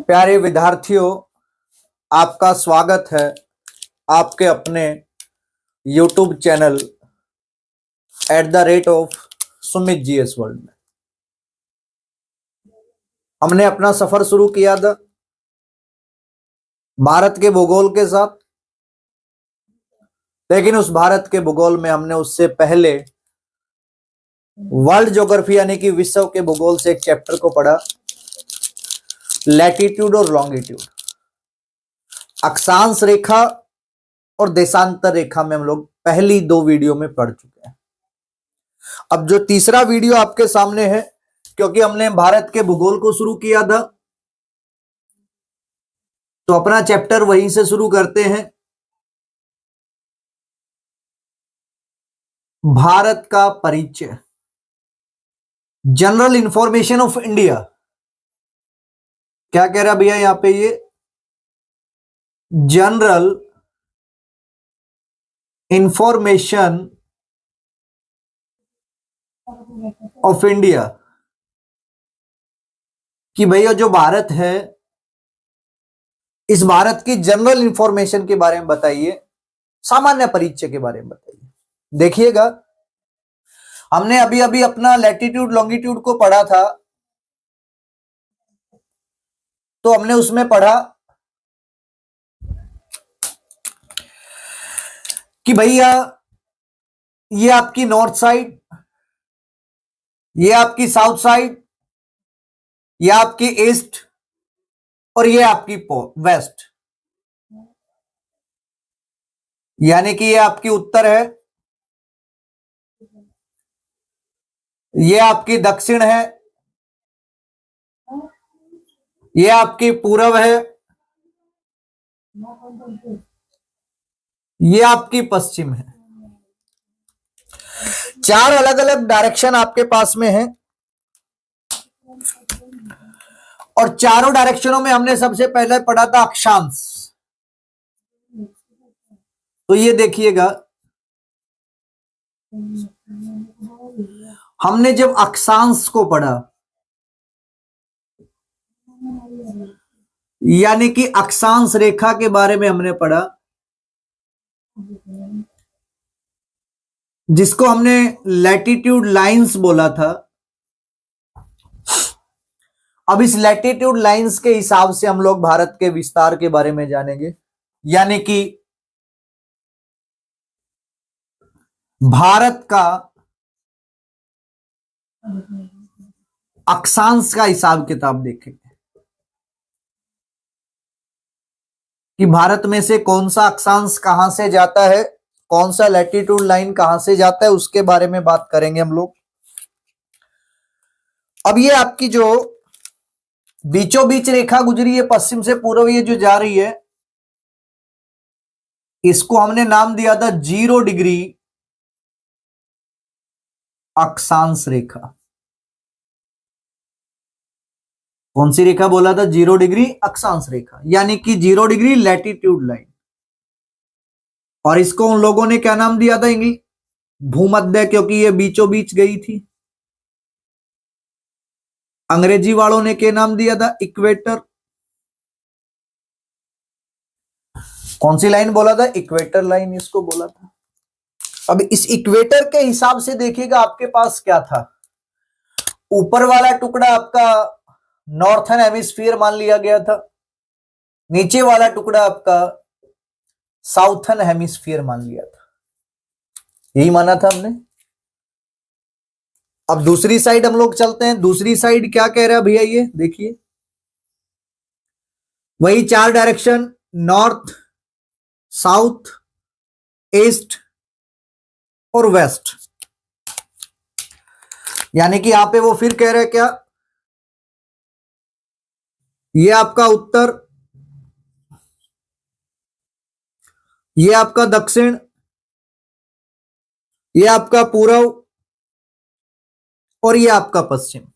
प्यारे विद्यार्थियों, आपका स्वागत है आपके अपने YouTube channel @Sumit GS world में। हमने अपना सफर शुरू किया था भारत के भूगोल के साथ, लेकिन उस भारत के भूगोल में हमने उससे पहले वर्ल्ड ज्योग्राफी यानी कि विश्व के भूगोल से एक चैप्टर को पढ़ा, लैटिट्यूड और लॉन्गिट्यूड। अक्षांश रेखा और देशांतर रेखा में हम लोग पहली 2 वीडियो में पढ़ चुके हैं। अब जो तीसरा वीडियो आपके सामने है, क्योंकि हमने भारत के भूगोल को शुरू किया था तो अपना चैप्टर वहीं से शुरू करते हैं। भारत का परिचय, जनरल इंफॉर्मेशन ऑफ इंडिया। क्या कह रहा भैया यहां पे, ये जनरल इंफॉर्मेशन ऑफ इंडिया कि भैया जो भारत है, इस भारत की जनरल इंफॉर्मेशन के बारे में बताइए, सामान्य परिचय के बारे में बताइए। देखिएगा, हमने अभी अभी अपना लैटिट्यूड लॉन्गिट्यूड को पढ़ा था, तो हमने उसमें पढ़ा कि भैया ये आपकी नॉर्थ साइड, ये आपकी साउथ साइड, ये आपकी ईस्ट और ये आपकी वेस्ट, यानी कि ये आपकी उत्तर है, ये आपकी दक्षिण है, ये आपकी पूर्व है, ये आपकी पश्चिम है। 4 अलग अलग डायरेक्शन आपके पास में है और चारों डायरेक्शनों में हमने सबसे पहले पढ़ा था अक्षांश। तो ये देखिएगा, हमने जब अक्षांश को पढ़ा, यानी कि अक्षांश रेखा के बारे में हमने पढ़ा, जिसको हमने लैटिट्यूड लाइंस बोला था। अब इस लैटिट्यूड लाइंस के हिसाब से हम लोग भारत के विस्तार के बारे में जानेंगे, यानी कि भारत का अक्षांश का हिसाब किताब देखेंगे कि भारत में से कौन सा अक्षांश कहां से जाता है, कौन सा लैटिट्यूड लाइन कहां से जाता है, उसके बारे में बात करेंगे हम लोग। अब ये आपकी जो बीचों बीच रेखा गुजरी है पश्चिम से पूर्व, ये जो जा रही है, इसको हमने नाम दिया था 0 डिग्री अक्षांश रेखा। कौन सी रेखा बोला था? 0 डिग्री अक्षांश रेखा, यानी कि 0 डिग्री लैटिट्यूड लाइन। और इसको उन लोगों ने क्या नाम दिया था? इंग्लिश भूमध्य, क्योंकि ये बीचों बीच गई थी। अंग्रेजी वालों ने क्या नाम दिया था? इक्वेटर। कौन सी लाइन बोला था? इक्वेटर लाइन इसको बोला था। अब इस इक्वेटर के हिसाब से देखिएगा, आपके पास क्या था? ऊपर वाला टुकड़ा आपका नॉर्थर्न हेमिस्फीयर मान लिया गया था, नीचे वाला टुकड़ा आपका साउथर्न हेमिस्फीयर मान लिया था। यही माना था हमने। अब दूसरी साइड हम लोग चलते हैं। दूसरी साइड क्या कह रहा है भैया? ये देखिए, वही 4 डायरेक्शन, नॉर्थ, साउथ, ईस्ट और वेस्ट, यानी कि यहां पे वो फिर कह रहे हैं क्या, ये आपका उत्तर, ये आपका दक्षिण, ये आपका पूर्व और ये आपका पश्चिम।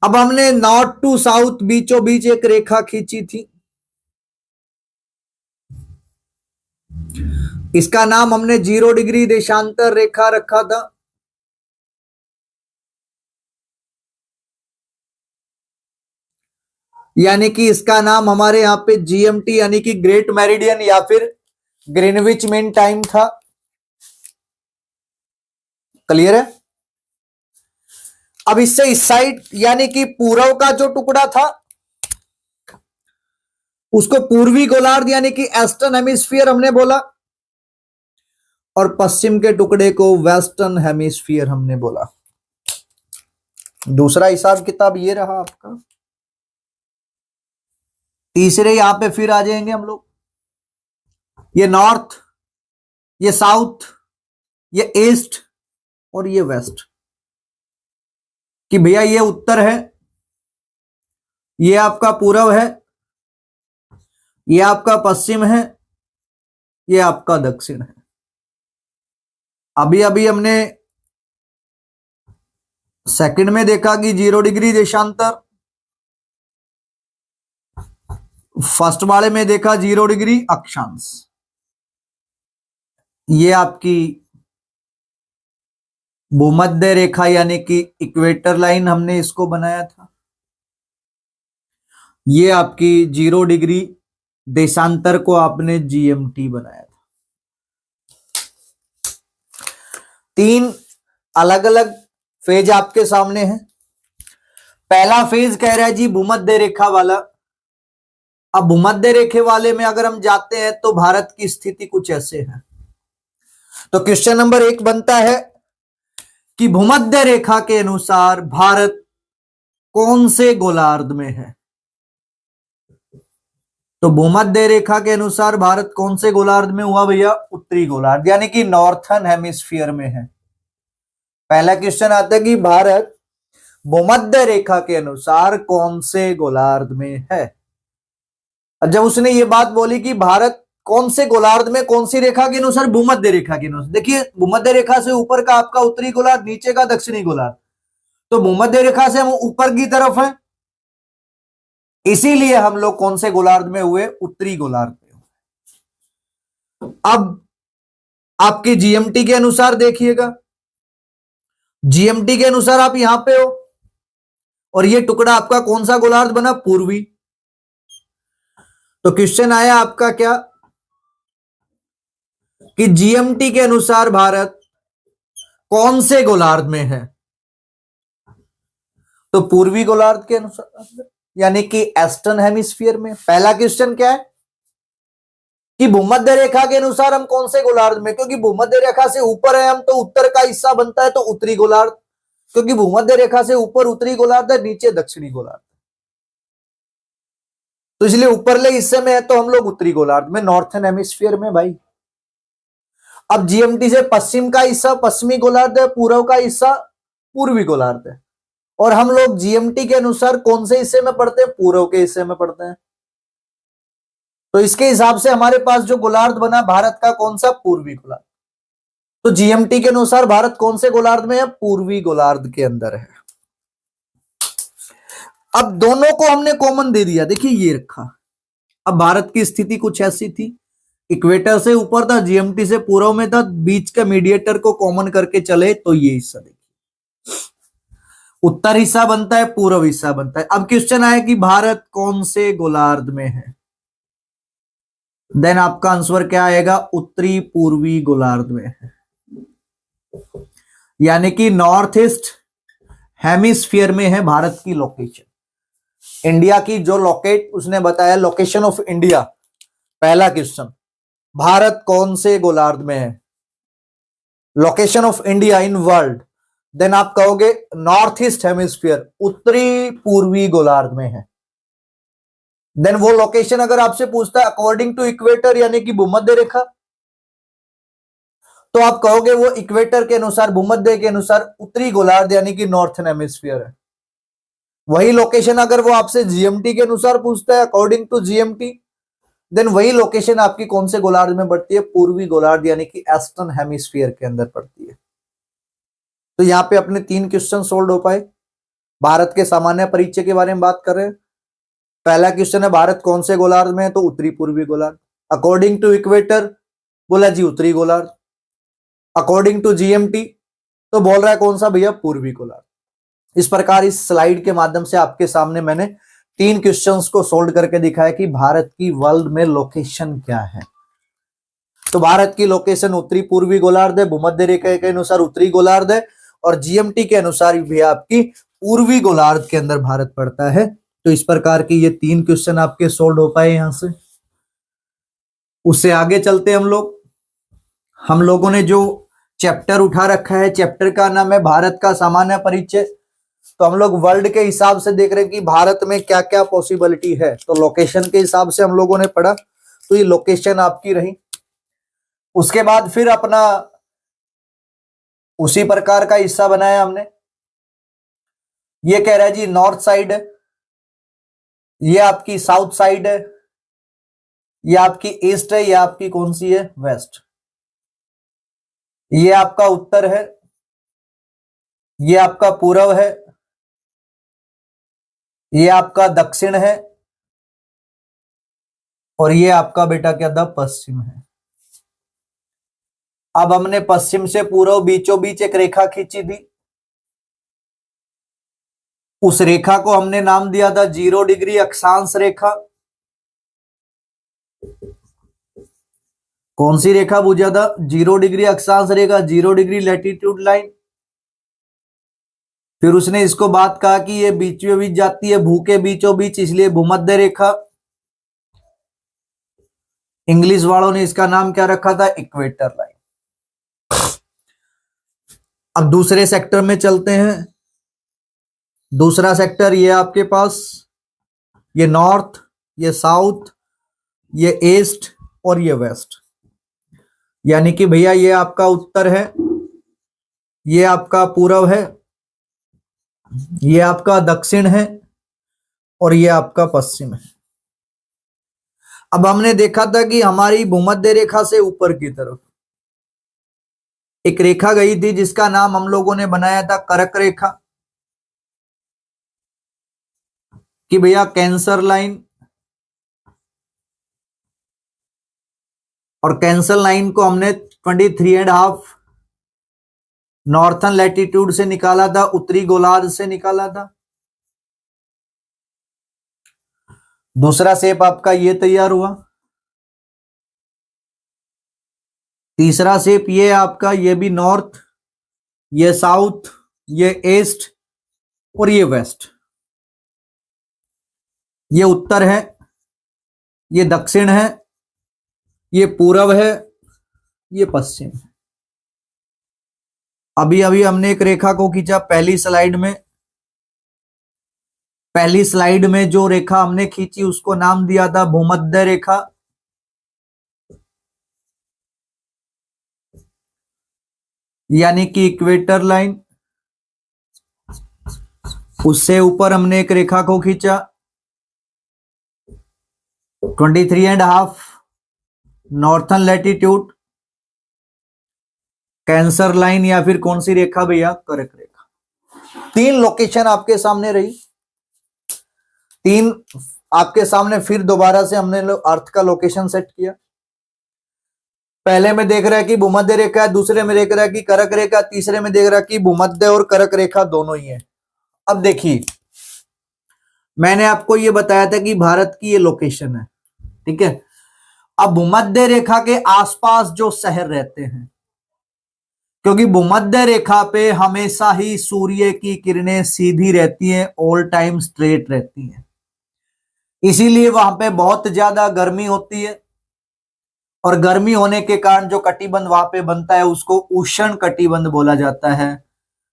अब हमने नॉर्थ टू साउथ बीचों बीच एक रेखा खींची थी, इसका नाम हमने 0 डिग्री देशांतर रेखा रखा था। यानी कि इसका नाम हमारे यहाँ पे जीएमटी यानी कि ग्रेट मेरिडियन या फिर ग्रीनविच मीन टाइम था। क्लियर है? अब इससे इस साइड यानी कि पूर्व का जो टुकड़ा था उसको पूर्वी गोलार्ध यानी कि ईस्टर्न हेमिस्फीयर हमने बोला, और पश्चिम के टुकड़े को वेस्टर्न हेमिस्फीयर हमने बोला। दूसरा हिसाब किताब ये रहा आपका। तीसरे यहां पे फिर आ जाएंगे हम लोग, ये नॉर्थ, ये साउथ, ये ईस्ट और ये वेस्ट, कि भैया ये उत्तर है, ये आपका पूर्व है, ये आपका पश्चिम है, ये आपका दक्षिण है। अभी अभी हमने सेकंड में देखा कि 0 डिग्री देशांतर, फर्स्ट वाले में देखा 0 डिग्री अक्षांश। ये आपकी भूमध्य रेखा यानी कि इक्वेटर लाइन हमने इसको बनाया था। ये आपकी 0 डिग्री देशांतर को आपने जीएमटी बनाया था। 3 अलग अलग फेज आपके सामने हैं। पहला फेज कह रहा है जी भूमध्य रेखा वाला। अब भूमध्य रेखा वाले में अगर हम जाते हैं तो भारत की स्थिति कुछ ऐसे है। तो क्वेश्चन नंबर 1 बनता है कि भूमध्य रेखा के अनुसार भारत कौन से गोलार्ध में है। तो भूमध्य रेखा के अनुसार भारत कौन से गोलार्ध में हुआ भैया? उत्तरी गोलार्ध यानी कि नॉर्थर्न हेमिस्फीयर में है। पहला क्वेश्चन आता है कि भारत भूमध्य रेखा के अनुसार कौन से गोलार्ध में है। जब उसने ये बात बोली कि भारत कौन से गोलार्ध में, कौन सी रेखा के अनुसार? भूमध्य रेखा के अनुसार। देखिए भूमध्य रेखा से ऊपर का आपका उत्तरी गोलार्ध, नीचे का दक्षिणी गोलार्ध। तो भूमध्य रेखा से हम ऊपर की तरफ है, इसीलिए हम लोग कौन से गोलार्ध में हुए? उत्तरी गोलार्ध में हुए। अब आपके जीएमटी के अनुसार देखिएगा, जीएमटी के अनुसार आप यहां पे हो और ये टुकड़ा आपका कौन सा गोलार्ध बना? पूर्वी। तो क्वेश्चन आया आपका क्या कि जीएमटी के अनुसार भारत कौन से गोलार्ध में है? तो पूर्वी गोलार्ध के अनुसार यानी कि ईस्टर्न हेमिस्फीयर में। पहला क्वेश्चन क्या है कि भूमध्य रेखा के अनुसार हम कौन से गोलार्ध में, क्योंकि भूमध्य रेखा से ऊपर है हम तो उत्तर का हिस्सा बनता है, तो उत्तरी गोलार्ध, क्योंकि भूमध्य रेखा से ऊपर उत्तरी गोलार्ध है, नीचे दक्षिणी गोलार्ध, तो इसलिए ऊपरले हिस्से में है तो हम लोग उत्तरी गोलार्ध में, नॉर्थर्न हेमिस्फीयर में भाई। अब जीएमटी से पश्चिम का हिस्सा पश्चिमी गोलार्ध है, पूर्व का हिस्सा पूर्वी गोलार्ध है, और हम लोग जीएमटी के अनुसार कौन से हिस्से में पढ़ते हैं? पूर्व के हिस्से में पढ़ते हैं। तो इसके हिसाब से हमारे पास जो गोलार्ध बना भारत का कौन सा? पूर्वी गोलार्ध। तो जीएमटी के अनुसार भारत कौन से गोलार्ध में है? पूर्वी गोलार्ध के अंदर है। अब दोनों को हमने कॉमन दे दिया, देखिए ये रखा। अब भारत की स्थिति कुछ ऐसी थी, इक्वेटर से ऊपर था, जीएमटी से पूर्व में था, बीच का मीडिएटर को कॉमन करके चले तो ये हिस्सा देखिए, उत्तर हिस्सा बनता है, पूर्व हिस्सा बनता है। अब क्वेश्चन आया कि भारत कौन से गोलार्ध में है, देन आपका आंसर क्या आएगा? उत्तरी पूर्वी गोलार्ध में है, यानी कि नॉर्थ ईस्ट हेमिस्फीयर में है भारत की लोकेशन। इंडिया की जो उसने बताया लोकेशन ऑफ इंडिया। पहला क्वेश्चन, भारत कौन से गोलार्ध में है? Location of India in world, then आप कहोगे नॉर्थ ईस्ट हेमिस्फीयर, उत्तरी पूर्वी गोलार्ध में है। देन वो लोकेशन अगर आपसे पूछता है अकॉर्डिंग टू इक्वेटर यानी कि भूमध्य रेखा, तो आप कहोगे वो इक्वेटर के अनुसार, भूमध्य के अनुसार उत्तरी गोलार्ध यानी कि नॉर्थर्न हेमिस्फीयर है। वही लोकेशन अगर वो आपसे जीएमटी के अनुसार पूछता है अकॉर्डिंग टू जीएमटी, देन वही लोकेशन आपकी कौन से गोलार्ध में पड़ती है? पूर्वी गोलार्ध यानी कि ईस्टर्न हेमिस्फीयर के अंदर पड़ती है। तो यहाँ पे अपने 3 क्वेश्चन सोल्व हो पाए। भारत के सामान्य परिचय के बारे में बात कर रहे हैं। पहला क्वेश्चन है भारत कौन से गोलार्ध में है? तो उत्तरी पूर्वी गोलार्ध। अकॉर्डिंग टू इक्वेटर बोला जी उत्तरी गोलार्ध। अकॉर्डिंग टू जीएमटी तो बोल रहा है कौन सा भैया? पूर्वी गोलार्ध। इस प्रकार इस स्लाइड के माध्यम से आपके सामने मैंने 3 क्वेश्चंस को सोल्व करके दिखाया कि भारत की वर्ल्ड में लोकेशन क्या है। तो भारत की लोकेशन उत्तरी पूर्वी गोलार्ध है, भूमध्य रेखा के अनुसार उत्तरी गोलार्ध है, और जीएमटी के अनुसार भी आपकी पूर्वी गोलार्ध के अंदर भारत पड़ता है। तो इस प्रकार की ये 3 क्वेश्चन आपके सोल्व हो पाए यहां से। उससे आगे चलते हम लोगों ने जो चैप्टर उठा रखा है, चैप्टर का नाम है भारत का सामान्य परिचय। तो हम लोग वर्ल्ड के हिसाब से देख रहे हैं कि भारत में क्या क्या पॉसिबिलिटी है। तो लोकेशन के हिसाब से हम लोगों ने पढ़ा, तो ये लोकेशन आपकी रही। उसके बाद फिर अपना उसी प्रकार का हिस्सा बनाया हमने। ये कह रहा है जी नॉर्थ साइड है, ये आपकी साउथ साइड है, ये आपकी ईस्ट है, ये आपकी कौन सी है, वेस्ट। ये आपका उत्तर है, ये आपका पूर्व है, ये आपका दक्षिण है, और ये आपका बेटा क्या था, पश्चिम है। अब हमने पश्चिम से पूर्व बीचों बीच एक रेखा खींची थी। उस रेखा को हमने नाम दिया था 0 डिग्री अक्षांश रेखा। कौन सी रेखा पूछा था, 0 डिग्री अक्षांश रेखा, 0 डिग्री लैटिट्यूड लाइन। फिर उसने इसको बात कहा कि ये बीचों बीच जाती है, भू के बीचों बीच, इसलिए भूमध्य रेखा। इंग्लिश वालों ने इसका नाम क्या रखा था, इक्वेटर लाइन। अब दूसरे सेक्टर में चलते हैं। दूसरा सेक्टर ये आपके पास, ये नॉर्थ, ये साउथ, ये ईस्ट और ये वेस्ट। यानी कि भैया ये आपका उत्तर है, ये आपका पूर्व है, ये आपका दक्षिण है, और ये आपका पश्चिम है। अब हमने देखा था कि हमारी भूमध्य रेखा से ऊपर की तरफ एक रेखा गई थी जिसका नाम हम लोगों ने बनाया था कर्क रेखा, कि भैया कैंसर लाइन। और कैंसर लाइन को हमने 23.5 नॉर्थन लैटिट्यूड से निकाला था, उत्तरी गोलार्ध से निकाला था। दूसरा शेप आपका ये तैयार हुआ। तीसरा शेप ये आपका, ये भी नॉर्थ, ये साउथ, ये ईस्ट और ये वेस्ट। ये उत्तर है, ये दक्षिण है, ये पूर्व है, ये पश्चिम है। अभी अभी हमने एक रेखा को खींचा पहली स्लाइड में। पहली स्लाइड में जो रेखा हमने खींची उसको नाम दिया था भूमध्य रेखा। यानी कि इक्वेटर लाइन। उससे ऊपर हमने एक रेखा को खींचा 23.5 नॉर्थन लैटिट्यूड, कैंसर लाइन, या फिर कौन सी रेखा भैया, कर्क रेखा। 3 लोकेशन आपके सामने रही। 3 आपके सामने फिर दोबारा से हमने अर्थ का लोकेशन सेट किया। पहले में देख रहा है कि भूमध्य रेखा है, दूसरे में देख रहा है कि कर्क रेखा, तीसरे में देख रहा है कि भूमध्य और कर्क रेखा दोनों ही है। अब देखिए, मैंने आपको ये बताया था कि भारत की ये लोकेशन है, ठीक है। अब भूमध्य रेखा के आसपास जो शहर रहते हैं, क्योंकि भूमध्य रेखा पे हमेशा ही सूर्य की किरणें सीधी रहती हैं, ऑल टाइम स्ट्रेट रहती हैं, इसीलिए वहां पे बहुत ज्यादा गर्मी होती है। और गर्मी होने के कारण जो कटिबंध वहां पे बनता है उसको उष्ण कटिबंध बोला जाता है,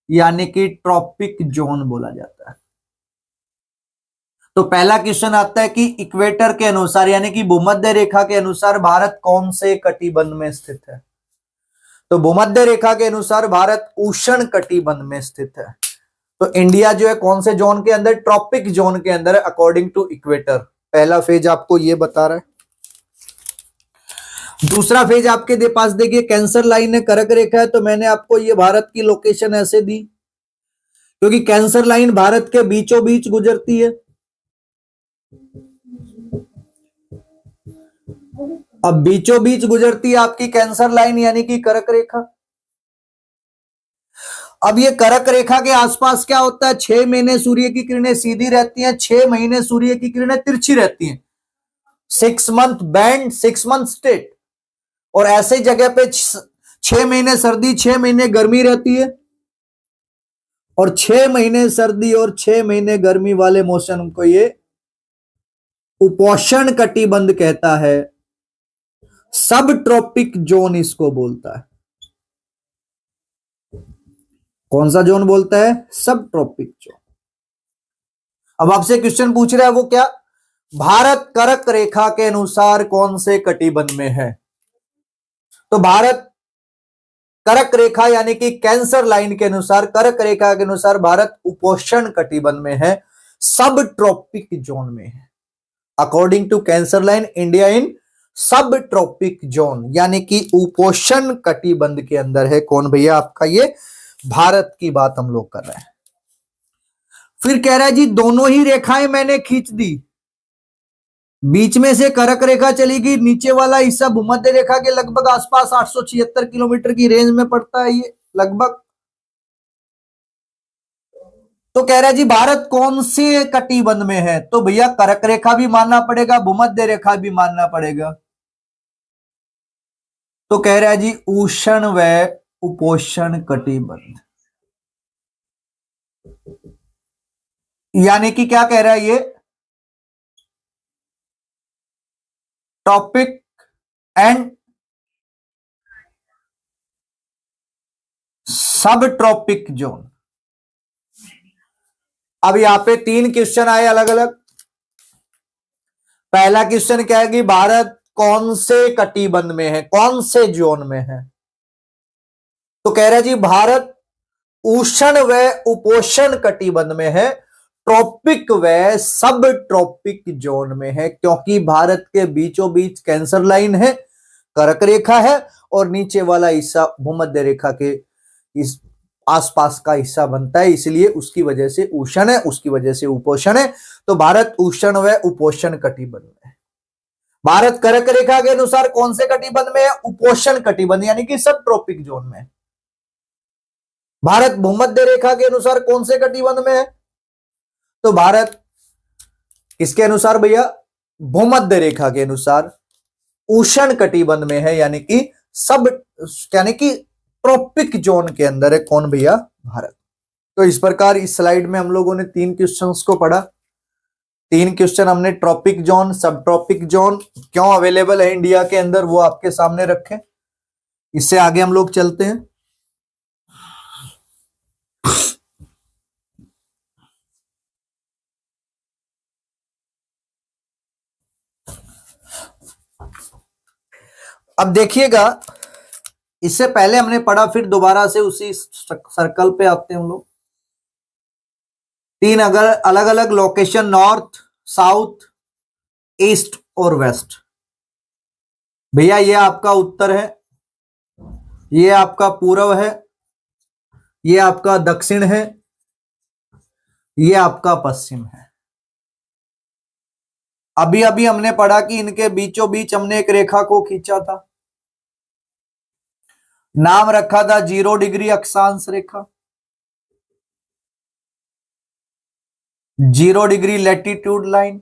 यानी कि ट्रॉपिक जोन बोला जाता है। तो पहला क्वेश्चन आता है कि इक्वेटर के अनुसार, यानी कि भूमध्य रेखा के अनुसार भारत कौन से कटिबंध में स्थित है। तो भूमध्य रेखा के अनुसार भारत उष्ण कटिबंध में स्थित है। तो इंडिया जो है कौन से जोन के अंदर, ट्रॉपिक जोन के अंदर, अकॉर्डिंग टू इक्वेटर। पहला फेज आपको ये बता रहा है। दूसरा फेज आपके पास देखिए कैंसर लाइन है, कर्क रेखा है। तो मैंने आपको ये भारत की लोकेशन ऐसे दी क्योंकि कैंसर लाइन भारत के बीचों बीच गुजरती है। अब बीचों बीच गुजरती है आपकी कैंसर लाइन, यानी कि कर्क रेखा। अब ये कर्क रेखा के आसपास क्या होता है, 6 महीने सूर्य की किरणें सीधी रहती हैं, 6 महीने सूर्य की किरणें तिरछी रहती हैं। 6 मंथ बैंड, 6 मंथ स्टेट। और ऐसे जगह पे 6 महीने सर्दी, 6 महीने गर्मी रहती है। और 6 महीने सर्दी और 6 महीने गर्मी वाले मौसम को ये उपोष्ण कटिबंध कहता है। सब ट्रॉपिक जोन इसको बोलता है। कौन सा जोन बोलता है? सब ट्रॉपिक जोन। अब आपसे क्वेश्चन पूछ रहा है वो क्या, भारत कर्क रेखा के अनुसार कौन से कटिबंध में है? तो भारत कर्क रेखा यानी कि कैंसर लाइन के अनुसार, कर्क रेखा के अनुसार भारत उपोष्ण कटिबंध में है, सब ट्रॉपिक जोन में है। According to cancer line, India in subtropic zone यानी कि उपोष्ण कटिबंध के अंदर है। कौन भैया? आपका ये भारत की बात हम लोग कर रहे हैं। फिर कह रहा है जी दोनों ही रेखाएं मैंने खींच दी, बीच में से कर्क रेखा चली गई, नीचे वाला हिस्सा भूमध्य रेखा के लगभग आसपास 876 किलोमीटर की रेंज में पड़ता है ये लगभग। तो कह रहा है जी भारत कौन से कटिबंध में है? तो भैया कर्क रेखा भी मानना पड़ेगा, भूमध्य रेखा भी मानना पड़ेगा। तो कह रहा है जी उष्ण व उपोष्ण कटिबंध, यानी कि क्या कह रहा है ये, टॉपिक एंड सब ट्रॉपिक जोन। अब यहां पे 3 क्वेश्चन आए अलग अलग। पहला क्वेश्चन क्या है कि भारत कौन से कटिबंध में है, कौन से जोन में है? तो कह रहा है जी भारत उष्ण व उपोष्ण कटिबंध में है, ट्रॉपिक व सब ट्रॉपिक जोन में है, क्योंकि भारत के बीचों बीच कैंसर लाइन है, कर्क रेखा है, और नीचे वाला हिस्सा भूमध्य रेखा के इस आसपास का हिस्सा बनता है, इसलिए उसकी वजह से उष्ण है, उसकी वजह से उपोष्ण है। तो भारत उष्ण व उपोष्ण कटिबंध में है। भारत कर्क रेखा के अनुसार कौन से कटिबंध में है? उपोष्ण कटिबंध यानी कि सब ट्रॉपिक जोन में। भारत भूमध्य रेखा के अनुसार कौन से कटिबंध में है? तो भारत किसके अनुसार भैया? भूमध्य रेखा के अनुसार उष्ण कटिबंध में है, यानी कि सब, यानी कि ट्रॉपिक जोन के अंदर है। कौन भैया? भारत। तो इस प्रकार इस स्लाइड में हम लोगों ने 3 क्वेश्चंस को पढ़ा। 3 क्वेश्चन हमने ट्रॉपिक जोन, सब ट्रॉपिक जोन क्यों अवेलेबल है इंडिया के अंदर वो आपके सामने रखे। इससे आगे हम लोग चलते हैं। अब देखिएगा, इससे पहले हमने पढ़ा, फिर दोबारा से उसी सर्कल पे आते हैं हम लोग। 3 अगर अलग अलग लोकेशन, नॉर्थ, साउथ, ईस्ट और वेस्ट। भैया ये आपका उत्तर है, ये आपका पूर्व है, ये आपका दक्षिण है, ये आपका पश्चिम है। अभी अभी हमने पढ़ा कि इनके बीचों बीच हमने एक रेखा को खींचा था, नाम रखा था 0 डिग्री अक्षांश रेखा, 0 डिग्री लैटिट्यूड लाइन।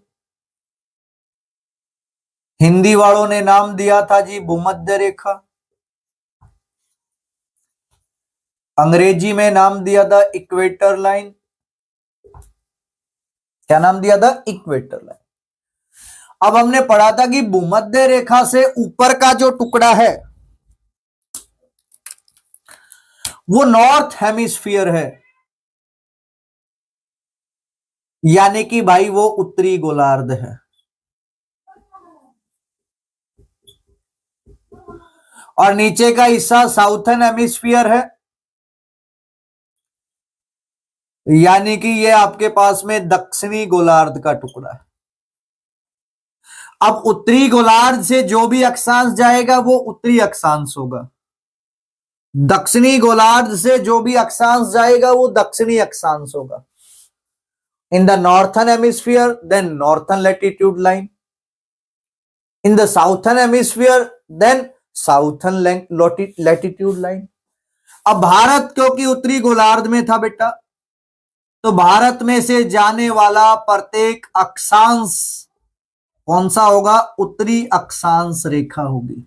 हिंदी वालों ने नाम दिया था जी भूमध्य रेखा, अंग्रेजी में नाम दिया था इक्वेटर लाइन। क्या नाम दिया था? Equator line. अब हमने पढ़ा था कि भूमध्य रेखा से ऊपर का जो टुकड़ा है वो नॉर्थ हेमिस्फीयर है, यानी कि भाई वो उत्तरी गोलार्ध है। और नीचे का हिस्सा साउथर्न हेमिस्फीयर है, यानी कि ये आपके पास में दक्षिणी गोलार्ध का टुकड़ा है। अब उत्तरी गोलार्ध से जो भी अक्षांश जाएगा वो उत्तरी अक्षांश होगा, दक्षिणी गोलार्ध से जो भी अक्षांश जाएगा वो दक्षिणी अक्षांश होगा। In the northern hemisphere then northern latitude line, in the southern hemisphere then southern latitude line. अब भारत क्योंकि उत्तरी गोलार्ध में था बेटा, तो भारत में से जाने वाला प्रत्येक अक्षांश कौन सा होगा? उत्तरी अक्षांश रेखा होगी।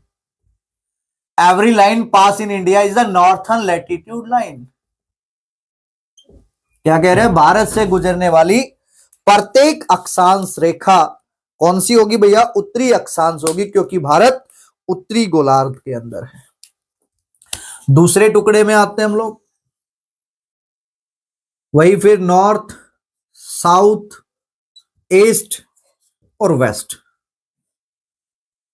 Every line pass in India is the northern latitude line. क्या कह रहे हैं? भारत से गुजरने वाली प्रत्येक अक्षांश रेखा कौन सी होगी भैया? उत्तरी अक्षांश होगी, क्योंकि भारत उत्तरी गोलार्ध के अंदर है। दूसरे टुकड़े में आते हैं हम लोग, वही फिर नॉर्थ, साउथ, ईस्ट और वेस्ट।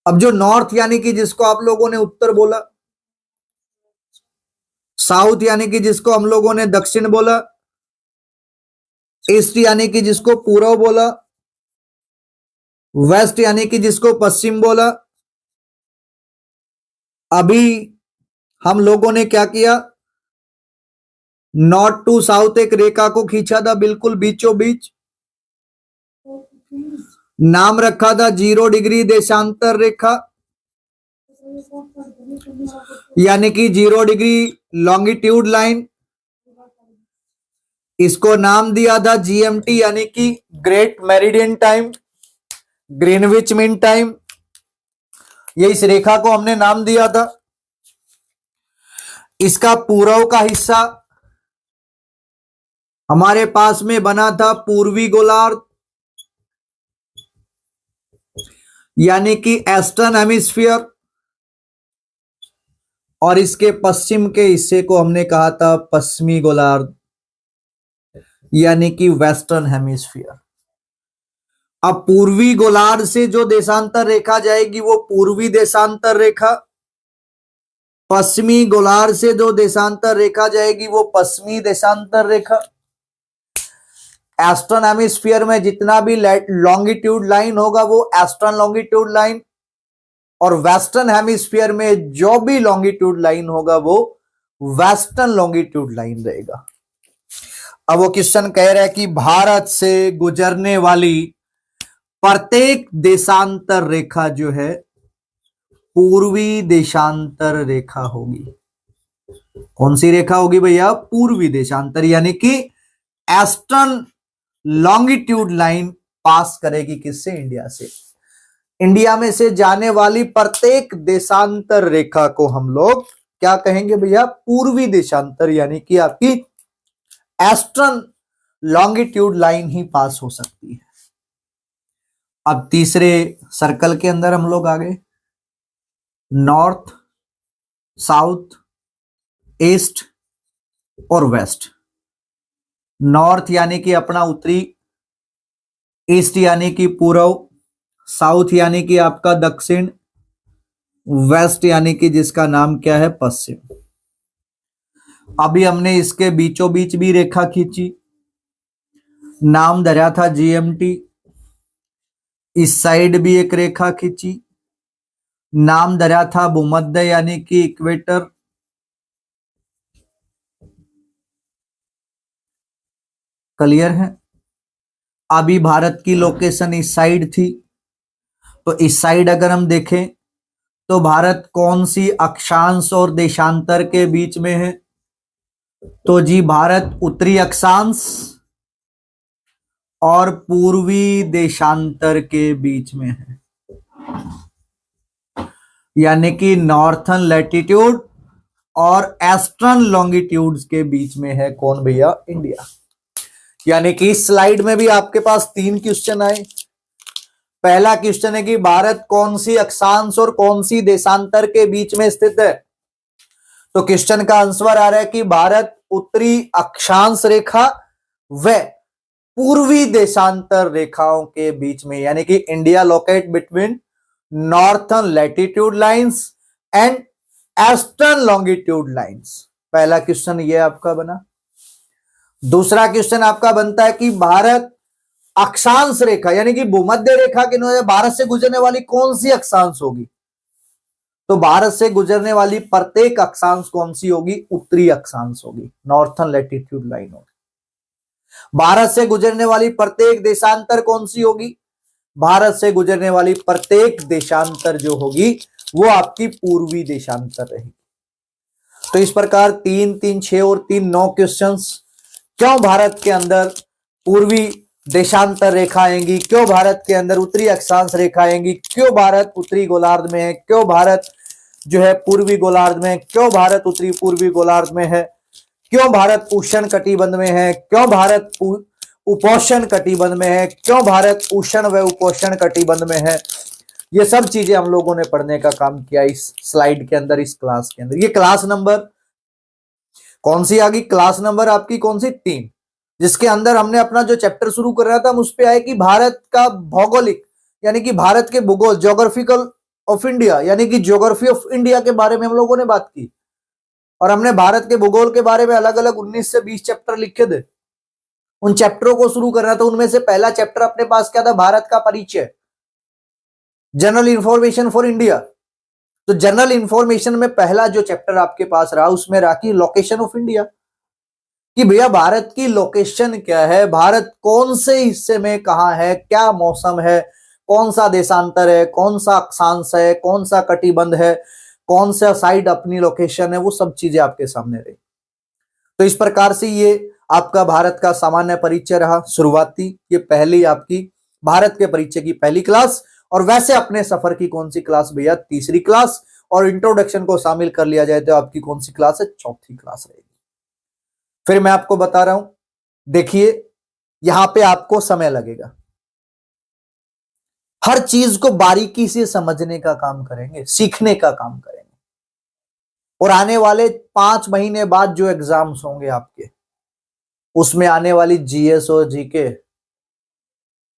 अब जो नॉर्थ यानी कि जिसको आप लोगों ने उत्तर बोला, साउथ यानी कि जिसको हम लोगों ने दक्षिण बोला, ईस्ट यानी कि जिसको पूर्व बोला, वेस्ट यानी कि जिसको पश्चिम बोला। अभी हम लोगों ने क्या किया? नॉर्थ टू साउथ एक रेखा को खींचा था बिल्कुल बीचों बीच, नाम रखा था 0 डिग्री देशांतर रेखा, यानी कि 0 डिग्री लॉन्गिट्यूड लाइन। इसको नाम दिया था जीएमटी, यानी कि great meridian time, Greenwich mean time. ये इस रेखा को हमने नाम दिया था। इसका पूर्व का हिस्सा हमारे पास में बना था पूर्वी गोलार्ध, यानी कि ईस्टर्न हेमिस्फीयर, और इसके पश्चिम के हिस्से को हमने कहा था पश्चिमी गोलार्ध, यानी कि वेस्टर्न हेमिस्फीयर। अब पूर्वी गोलार्ध से जो देशांतर रेखा जाएगी वो पूर्वी देशांतर रेखा, पश्चिमी गोलार्ध से जो देशांतर रेखा जाएगी वो पश्चिमी देशांतर रेखा। ईस्टर्न हेमिस्फीयर में जितना भी लॉन्गिट्यूड लाइन होगा वो ईस्टर्न लॉन्गिट्यूड लाइन, और वेस्टर्न हेमिस्फीयर में जो भी लॉन्गिट्यूड लाइन होगा वो वेस्टर्न लॉन्गिट्यूड लाइन रहेगा। अब वो क्वेश्चन कह रहा है कि भारत से गुजरने वाली प्रत्येक देशांतर रेखा जो है पूर्वी देशांतर रेखा होगी। कौन सी रेखा होगी भैया? पूर्वी देशांतर, यानी कि ईस्टर्न लॉन्गिट्यूड लाइन पास करेगी किससे? इंडिया से। इंडिया में से जाने वाली प्रत्येक देशांतर रेखा को हम लोग क्या कहेंगे भैया? पूर्वी देशांतर, यानी कि आपकी ईस्टर्न लॉन्गिट्यूड लाइन ही पास हो सकती है। अब तीसरे सर्कल के अंदर हम लोग आ गए, नॉर्थ, साउथ, ईस्ट और वेस्ट। नॉर्थ यानी कि अपना उत्तरी, ईस्ट यानी कि पूर्व, साउथ यानी कि आपका दक्षिण, वेस्ट यानी कि जिसका नाम क्या है? पश्चिम। अभी हमने इसके बीचों बीच भी रेखा खींची, नाम धरा था जीएमटी। इस साइड भी एक रेखा खींची, नाम धरा था भूमध्य यानी कि इक्वेटर। क्लियर है? अभी भारत की लोकेशन इस साइड थी, तो इस साइड अगर हम देखें तो भारत कौन सी अक्षांश और देशांतर के बीच में है? तो जी भारत उत्तरी अक्षांश और पूर्वी देशांतर के बीच में है, यानी कि नॉर्थर्न लैटिट्यूड और ईस्टर्न लॉन्गिट्यूड्स के बीच में है। कौन भैया? इंडिया। यानी कि इस स्लाइड में भी आपके पास 3 क्वेश्चन आए। पहला क्वेश्चन है कि भारत कौन सी अक्षांश और कौन सी देशांतर के बीच में स्थित है? तो क्वेश्चन का आंसर आ रहा है कि भारत उत्तरी अक्षांश रेखा व पूर्वी देशांतर रेखाओं के बीच में, यानी कि India locate between northern latitude lines and eastern longitude lines. पहला क्वेश्चन ये आपका बना। दूसरा क्वेश्चन आपका बनता है कि भारत अक्षांश रेखा यानी कि भूमध्य रेखा के भारत से गुजरने वाली कौन सी अक्षांश होगी? तो भारत से गुजरने वाली प्रत्येक अक्षांश कौन सी होगी? उत्तरी अक्षांश होगी, नॉर्थर्न लैटिट्यूड लाइन होगी। भारत से गुजरने वाली प्रत्येक देशांतर कौन सी होगी? भारत से गुजरने वाली प्रत्येक देशांतर जो होगी वो आपकी पूर्वी देशांतर रहेगी। तो इस प्रकार 3 3 6 और 3 9 क्वेश्चंस। क्यों भारत के अंदर पूर्वी देशांतर रेखा आएंगी, क्यों भारत के अंदर उत्तरी अक्षांश रेखा आएंगी, क्यों भारत उत्तरी गोलार्ध में है, क्यों भारत जो है पूर्वी गोलार्ध में, क्यों भारत उत्तरी पूर्वी गोलार्ध में है, क्यों भारत उष्ण कटिबंध में है, क्यों भारत उपोष्ण कटिबंध में है, क्यों भारत उष्ण व उपोष्ण कटिबंध में है। ये सब चीजें हम लोगों ने पढ़ने का काम किया इस स्लाइड के अंदर, इस क्लास के अंदर। ये क्लास नंबर कौन सी आ गई? क्लास नंबर आपकी कौन सी? 3, जिसके अंदर हमने अपना जो चैप्टर शुरू कर रहा था हम उस पे आए कि भारत का भौगोलिक यानी कि भारत के भूगोल, ज्योग्राफिकल ऑफ इंडिया यानी कि ज्योग्राफी ऑफ इंडिया के बारे में हम लोगों ने बात की। और हमने भारत के भूगोल के बारे में अलग अलग 19 से 20 चैप्टर लिखे थे। उन चैप्टरों को शुरू करना था। उनमें से पहला चैप्टर अपने पास क्या था? भारत का परिचय, जनरल इंफॉर्मेशन फॉर इंडिया। तो जनरल इंफॉर्मेशन में पहला जो चैप्टर आपके पास रहा उसमें रहा कि लोकेशन ऑफ इंडिया, कि भैया भारत की लोकेशन क्या है, भारत कौन से हिस्से में कहां है, क्या मौसम है, कौन सा देशांतर है, कौन सा अक्षांश है, कौन सा कटिबंध है, कौन सा साइड अपनी लोकेशन है, वो सब चीजें आपके सामने रही। तो इस प्रकार से ये आपका भारत का सामान्य परिचय रहा शुरुआती। ये पहली आपकी भारत के परिचय की पहली क्लास। और वैसे अपने सफर की कौन सी क्लास भैया? तीसरी क्लास। और इंट्रोडक्शन को शामिल कर लिया जाए तो आपकी कौन सी क्लास है? चौथी क्लास रहेगी। फिर मैं आपको बता रहा हूं, देखिए यहां पे आपको समय लगेगा, हर चीज को बारीकी से समझने का काम करेंगे, सीखने का काम करेंगे। और आने वाले 5 महीने बाद जो एग्जाम्स होंगे आपके, उसमें आने वाली जीएस और जीके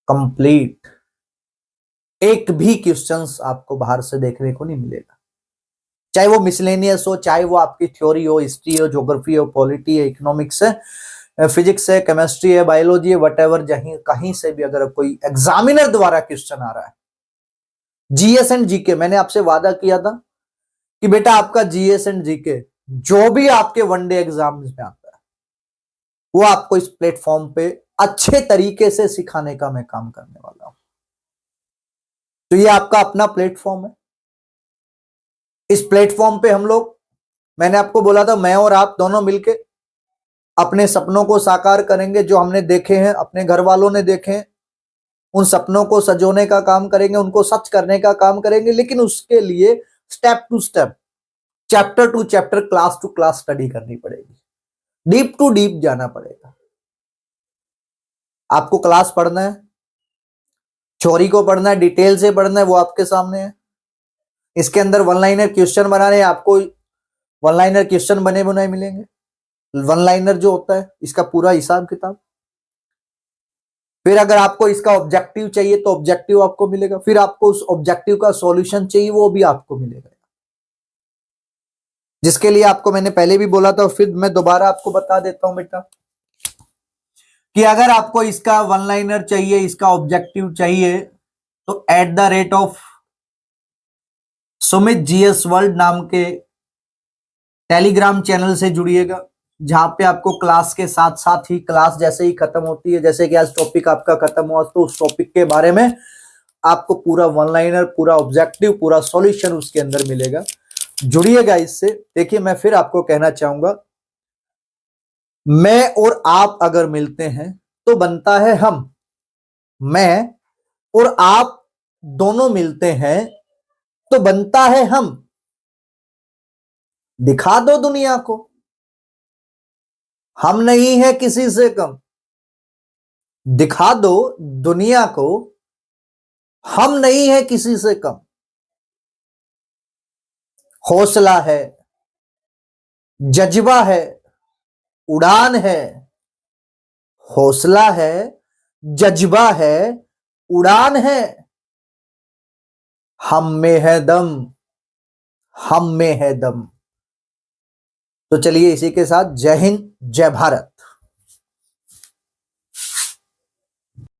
कंप्लीट, एक भी क्वेश्चंस आपको बाहर से देखने को नहीं मिलेगा। चाहे वो मिसलेनियस हो, चाहे वो आपकी थ्योरी हो, हिस्ट्री हो, ज्योग्राफी हो, पॉलिटी है, इकोनॉमिक्स है, फिजिक्स है, केमिस्ट्री है, बायोलॉजी है, वटएवर, कहीं से भी अगर कोई एग्जामिनर द्वारा क्वेश्चन आ रहा है, जीएस एंड जीके, मैंने आपसे वादा किया था कि बेटा आपका जीएस एंड जीके जो भी आपके वनडे एग्जाम में आता है वो आपको इस प्लेटफॉर्म पे अच्छे तरीके से सिखाने का मैं काम करने वाला हूं। तो ये आपका अपना प्लेटफॉर्म है। इस प्लेटफॉर्म पे हम लोग, मैंने आपको बोला था मैं और आप दोनों मिलके अपने सपनों को साकार करेंगे। जो हमने देखे हैं, अपने घर वालों ने देखे हैं, उन सपनों को सजोने का काम करेंगे, उनको सच करने का काम करेंगे। लेकिन उसके लिए step to step, chapter to chapter, class to class study करनी पड़ेगी, डीप टू डीप जाना पड़ेगा। आपको क्लास पढ़ना है, थ्योरी को पढ़ना है, डिटेल से पढ़ना है, वो आपके सामने है। इसके अंदर वन लाइनर क्वेश्चन बनाने, आपको वन लाइनर क्वेश्चन बने बनाए मिलेंगे। वन लाइनर जो होता है इसका पूरा हिसाब किताब। फिर अगर आपको इसका ऑब्जेक्टिव चाहिए तो ऑब्जेक्टिव आपको मिलेगा। फिर आपको उस ऑब्जेक्टिव का सॉल्यूशन चाहिए, वो भी आपको मिलेगा, जिसके लिए आपको मैंने पहले भी बोला था, फिर मैं दोबारा आपको बता देता हूं बेटा, कि अगर आपको इसका वन लाइनर चाहिए, इसका ऑब्जेक्टिव चाहिए, तो @, सुमित जीएस वर्ल्ड नाम के टेलीग्राम चैनल से जुड़िएगा, जहां पे आपको क्लास के साथ साथ ही, क्लास जैसे ही खत्म होती है, जैसे कि आज टॉपिक आपका खत्म हुआ, तो उस टॉपिक के बारे में आपको पूरा वन लाइनर, पूरा ऑब्जेक्टिव, पूरा सॉल्यूशन उसके अंदर मिलेगा। जुड़िएगा इससे। देखिए मैं फिर आपको कहना चाहूंगा, मैं और आप अगर मिलते हैं तो बनता है हम। मैं और आप दोनों मिलते हैं तो बनता है हम। दिखा दो दुनिया को हम नहीं है किसी से कम। दिखा दो दुनिया को हम नहीं है किसी से कम। हौसला है, जज्बा है, उड़ान है। हौसला है, जज्बा है, उड़ान है। हम में है दम, हम में है दम। तो चलिए इसी के साथ जय हिंद, जय भारत।